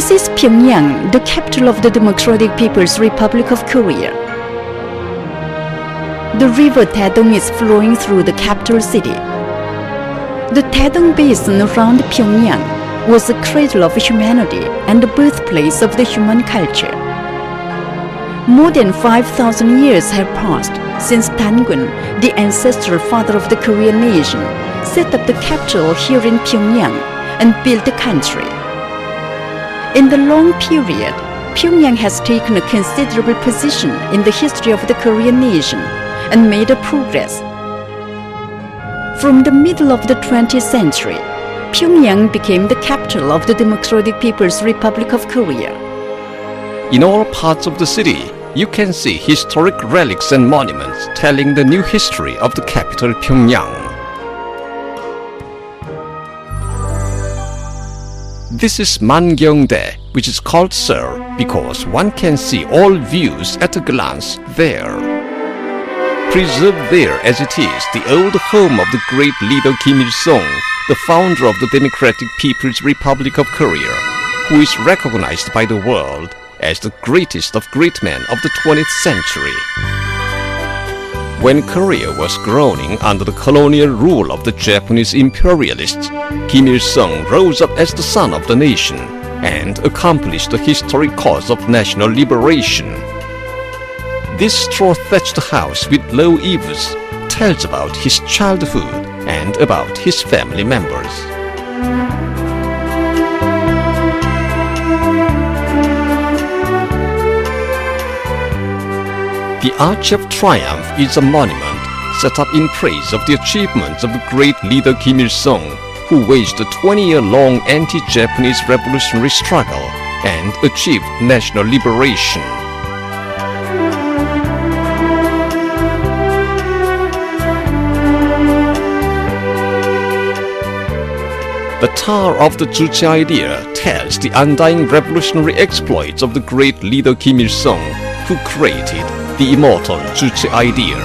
This is Pyongyang, the capital of the Democratic People's Republic of Korea. The river Taedong is flowing through the capital city. The Taedong Basin around Pyongyang was the cradle of humanity and the birthplace of the human culture. More than 5,000 years have passed since Tangun, the ancestral father of the Korean nation, set up the capital here in Pyongyang and built the country. In the long period, Pyongyang has taken a considerable position in the history of the Korean nation and made a progress. From the middle of the 20th century, Pyongyang became the capital of the Democratic People's Republic of Korea. In all parts of the city, you can see historic relics and monuments telling the new history of the capital Pyongyang. This is Mangyongdae, which is called Sir because one can see all views at a glance there. Preserved there as it is, the old home of the great leader Kim Il-sung, the founder of the Democratic People's Republic of Korea, who is recognized by the world as the greatest of great men of the 20th century. When Korea was groaning under the colonial rule of the Japanese imperialists, Kim Il-sung rose up as the son of the nation and accomplished the historic cause of national liberation. This straw-thatched house with low eaves tells about his childhood and about his family members. The Arch of Triumph is a monument set up in praise of the achievements of the great leader Kim Il-sung, who waged a 20-year-long anti-Japanese revolutionary struggle and achieved national liberation. The Tower of the Juche idea tells the undying revolutionary exploits of the great leader Kim Il-sung, who created the immortal Juche idea.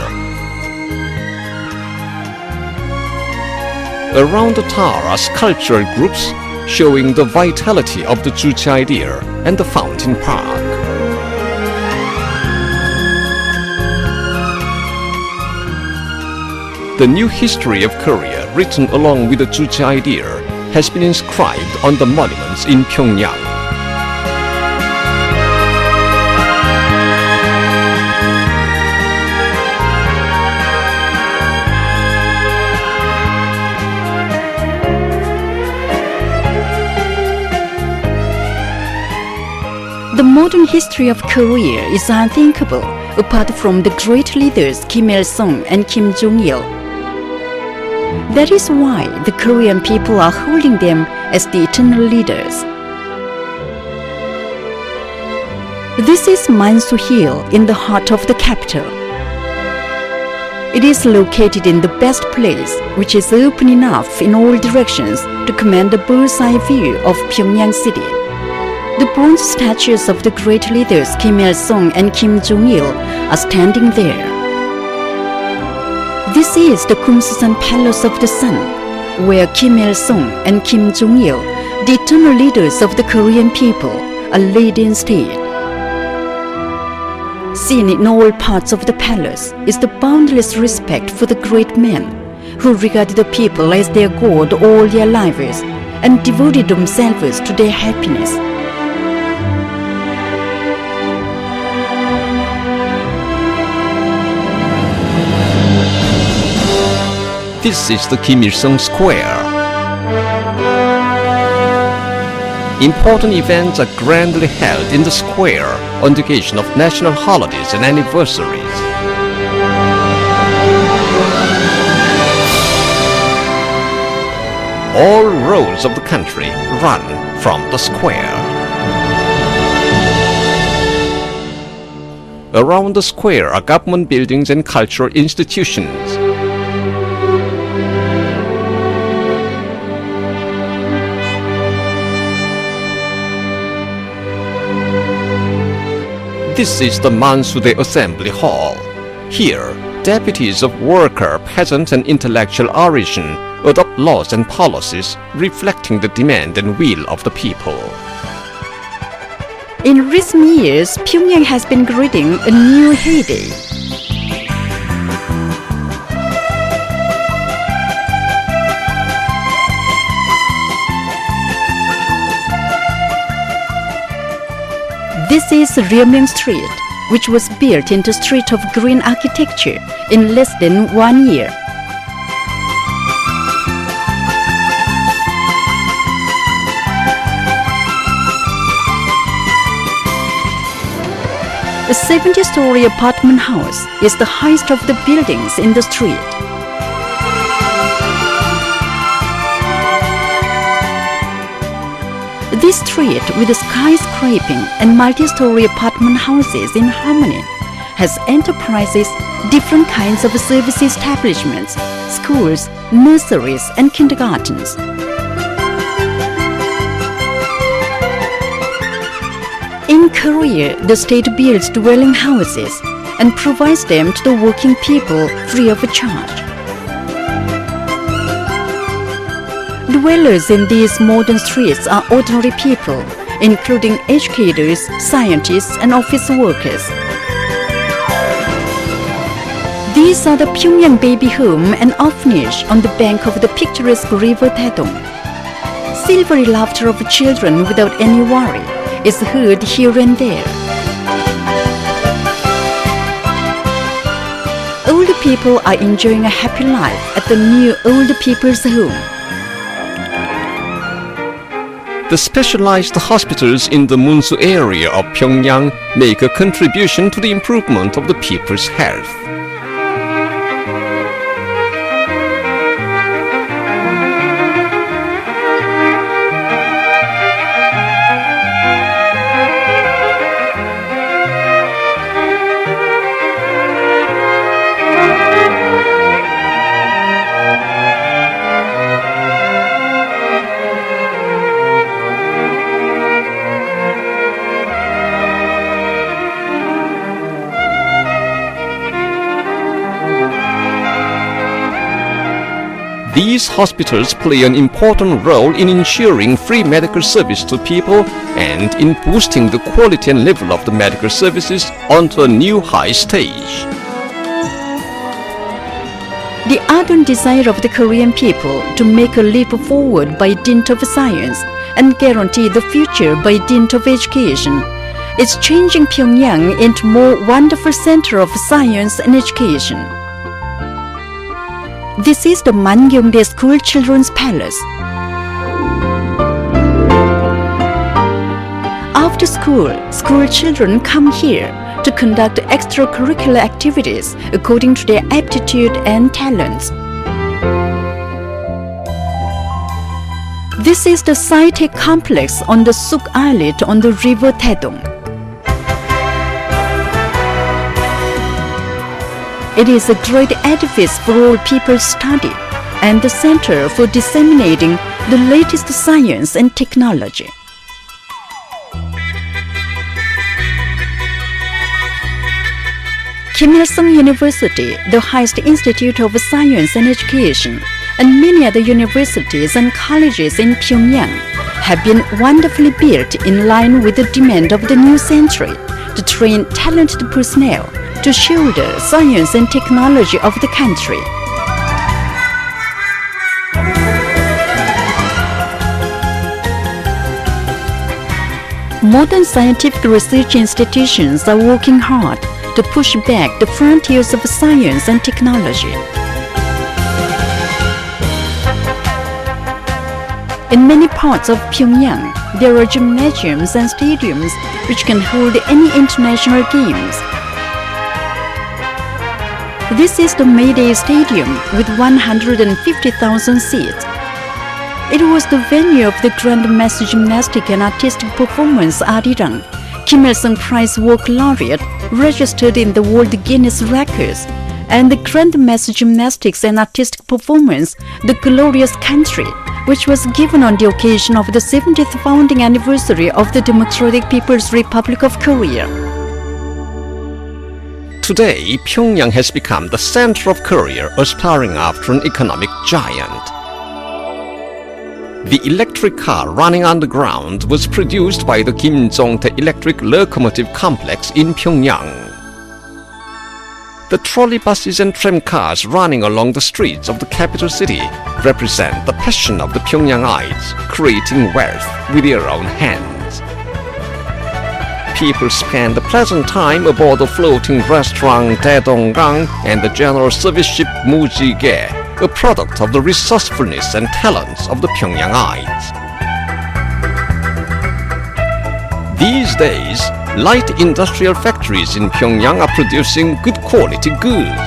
Around the tower are sculptural groups showing the vitality of the Juche idea and the Fountain Park. The new history of Korea, written along with the Juche idea, has been inscribed on the monuments in Pyongyang. The modern history of Korea is unthinkable apart from the great leaders Kim Il-sung and Kim Jong-il. That is why the Korean people are holding them as the eternal leaders. This is Mansu Hill in the heart of the capital. It is located in the best place, which is open enough in all directions to command a bird's-eye view of Pyongyang city. The bronze statues of the great leaders Kim Il-sung and Kim Jong-il are standing there. This is the Kumsusan Palace of the Sun, where Kim Il-sung and Kim Jong-il, the eternal leaders of the Korean people, are laid in state. Seen in all parts of the palace is the boundless respect for the great men who regarded the people as their god all their lives and devoted themselves to their happiness. This is the Kim Il-sung Square. Important events are grandly held in the square on the occasion of national holidays and anniversaries. All roads of the country run from the square. Around the square are government buildings and cultural institutions. This is the Mansudae Assembly Hall. Here, deputies of worker, peasant and intellectual origin adopt laws and policies reflecting the demand and will of the people. In recent years, Pyongyang has been greeting a new heyday. This is Ryomyang Street, which was built into a street of green architecture in less than 1 year. A 70-story apartment house is the highest of the buildings in the street. This street, with skyscraping and multi-story apartment houses in harmony, has enterprises, different kinds of service establishments, schools, nurseries, and kindergartens. In Korea, the state builds dwelling houses and provides them to the working people free of charge. Dwellers in these modern streets are ordinary people, including educators, scientists, and office workers. These are the Pyongyang Baby Home and Orphanage on the bank of the picturesque river Taedong. Silvery laughter of children without any worry is heard here and there. Old people are enjoying a happy life at the new old people's home. The specialized hospitals in the Munsu area of Pyongyang make a contribution to the improvement of the people's health. These hospitals play an important role in ensuring free medical service to people and in boosting the quality and level of the medical services onto a new high stage. The ardent desire of the Korean people to make a leap forward by dint of science and guarantee the future by dint of education is changing Pyongyang into a more wonderful center of science and education. This is the Mangyongdae School Children's Palace. After school, school children come here to conduct extracurricular activities according to their aptitude and talents. This is the sci-tech complex on the Suk Islet on the river Taedong. It is a great edifice for all people's study and the center for disseminating the latest science and technology. Kim Il-sung University, the highest institute of science and education, and many other universities and colleges in Pyongyang have been wonderfully built in line with the demand of the new century to train talented personnel to shoulder science and technology of the country. Modern scientific research institutions are working hard to push back the frontiers of science and technology. In many parts of Pyongyang, there are gymnasiums and stadiums which can hold any international games. This is the Mayday Stadium with 150,000 seats. It was the venue of the Grand Mass Gymnastic and Artistic Performance Arirang, Kim Il-sung Prize Work Laureate, registered in the World Guinness Records, and the Grand Mass Gymnastics and Artistic Performance, The Glorious Country, which was given on the occasion of the 70th founding anniversary of the Democratic People's Republic of Korea. Today, Pyongyang has become the center of Korea, aspiring after an economic giant. The electric car running underground was produced by the Kim Jong-tae Electric Locomotive Complex in Pyongyang. The trolley buses and tram cars running along the streets of the capital city represent the passion of the Pyongyangites, creating wealth with their own hands. People spend a pleasant time aboard the floating restaurant Daedonggang and the general service ship Mujige, a product of the resourcefulness and talents of the Pyongyangites. These days, light industrial factories in Pyongyang are producing good quality goods.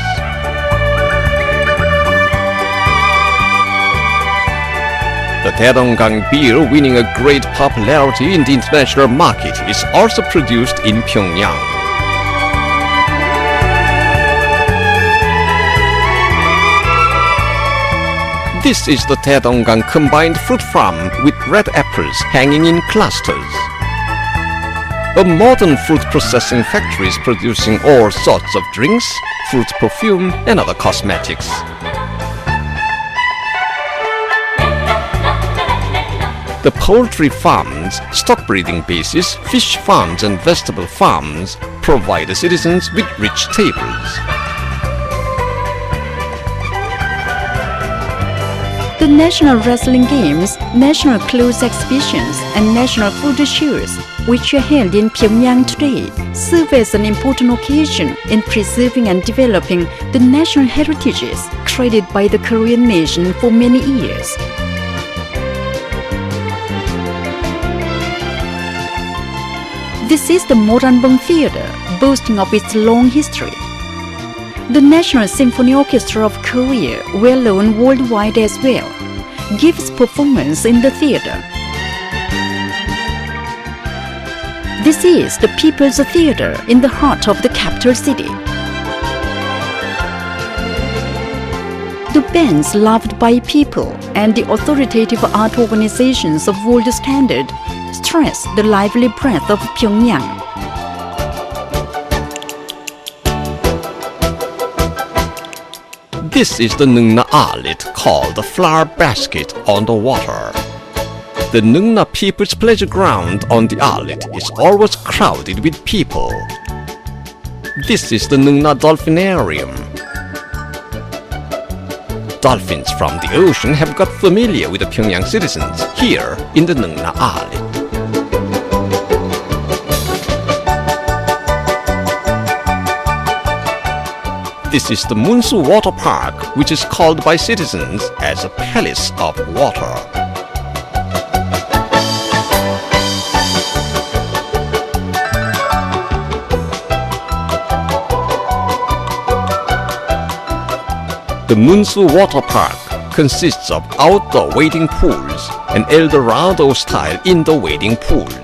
The Daedonggang beer, winning a great popularity in the international market, is also produced in Pyongyang. This is the Daedonggang combined fruit farm with red apples hanging in clusters. A modern fruit processing factory is producing all sorts of drinks, fruit perfume, and other cosmetics. The poultry farms, stock breeding bases, fish farms, and vegetable farms provide the citizens with rich tables. The national wrestling games, national clothes exhibitions, and national food shows, which are held in Pyongyang today, serve as an important occasion in preserving and developing the national heritages created by the Korean nation for many years. This is the Moranbong Theater, boasting of its long history. The National Symphony Orchestra of Korea, well known worldwide as well, gives performance in the theater. This is the People's Theater in the heart of the capital city. The bands loved by people and the authoritative art organizations of world standard stress the lively breath of Pyongyang. This is the Nungna Islet, called the Flower Basket on the water. The Nungna People's Pleasure Ground on the islet is always crowded with people. This is the Nungna Dolphinarium. Dolphins from the ocean have got familiar with the Pyongyang citizens here in the Nungna Islet. This is the Munsu Water Park, which is called by citizens as a palace of water. The Munsu Water Park consists of outdoor wading pools and El Dorado-style indoor wading pools.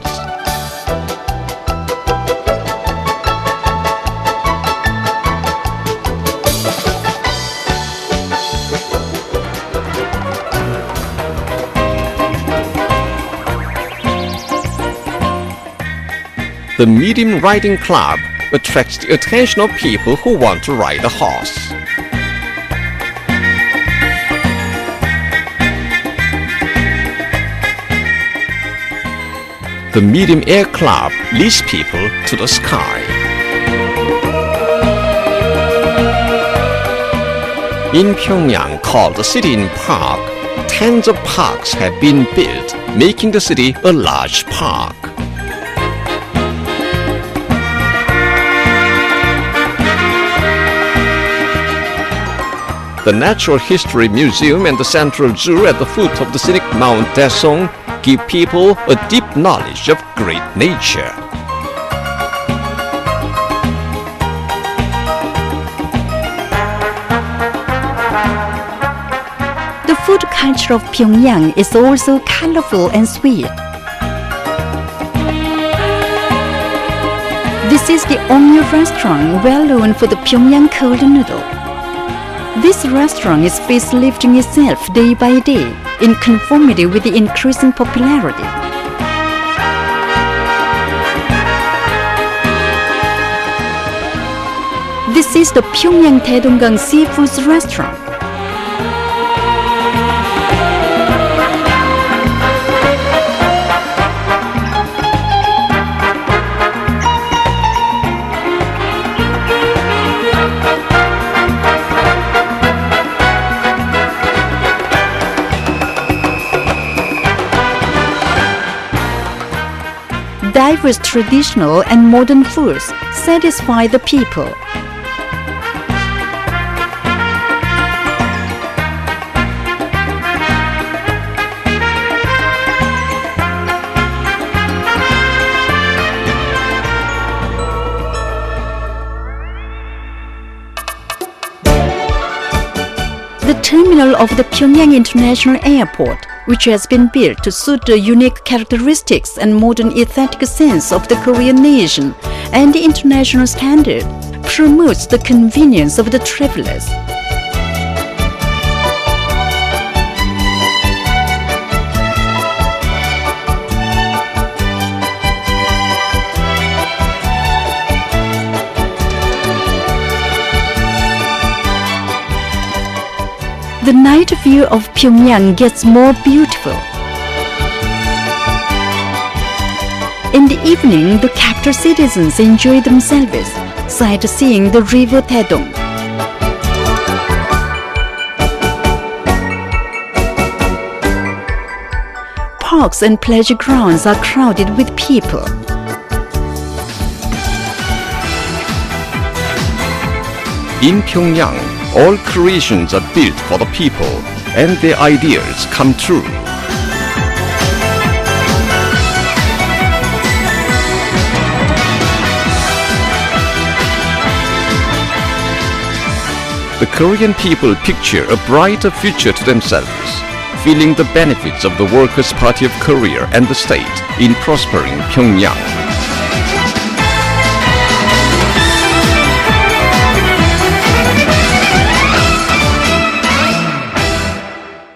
The Medium Riding Club attracts the attention of people who want to ride a horse. The Medium Air Club leads people to the sky. In Pyongyang, called the City in Park, tens of parks have been built, making the city a large park. The Natural History Museum and the Central Zoo at the foot of the scenic Mount Daesung give people a deep knowledge of great nature. The food culture of Pyongyang is also colorful and sweet. This is the Omni restaurant, well known for the Pyongyang cold noodle. This restaurant is facelifting itself day by day in conformity with the increasing popularity. This is the Pyongyang Daedonggang Seafoods restaurant. diverse traditional and modern foods satisfy the people. The terminal of the Pyongyang International Airport, which has been built to suit the unique characteristics and modern aesthetic sense of the Korean nation and the international standard, promotes the convenience of the travelers. The night view of Pyongyang gets more beautiful. In the evening, the capital citizens enjoy themselves, sightseeing the river Taedong. Parks and pleasure grounds are crowded with people. In Pyongyang, all creations are built for the people, and their ideals come true. The Korean people picture a brighter future to themselves, feeling the benefits of the Workers' Party of Korea and the state in prospering Pyongyang.